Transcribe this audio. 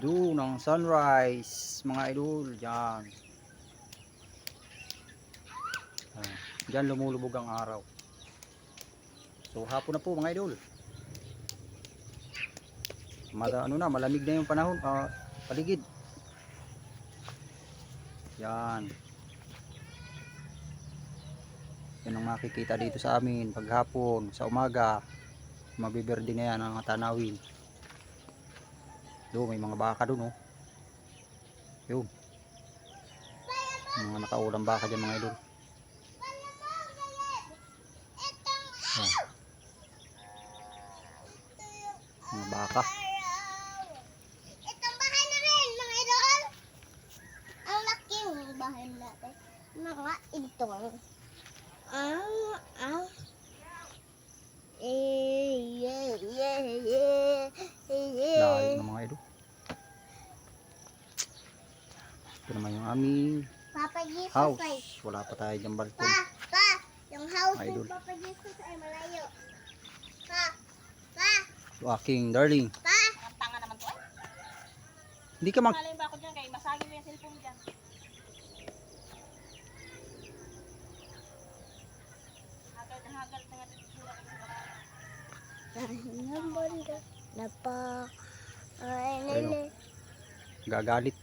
Doon ang sunrise mga idol dyan. Dyan lumulubog ang araw. So hapon na po mga idol. Malamig na yung panahon, paligid. Yan. Yan ang makikita dito sa amin paghapon, sa umaga. Mabiberde na yan ang tanawin. Doon may mga baka doon oh. Yun. Mga nakaulang baka dyan mga idol. Yan. Mga baka. Itong bahay na rin mga idol. Ang laking bahay natin. Mga itong. Layo ng mga idol. Ito naman yung aming Papa Jesus house. ay. Wala pa tayo dyan balkon. Pa, yung house Mga ni idol. Papa Jesus ay malayo. Pa, So, aking darling. pa. Ang tanga naman to ay. Hindi ka mang... Malay ba ako dyan kay masagin mo yung cellphone dyan. Hagal na hagal na nga dito sila kasi baka. Dahil ng banda. Napa. Ay, Ayun, nene. Gagalit.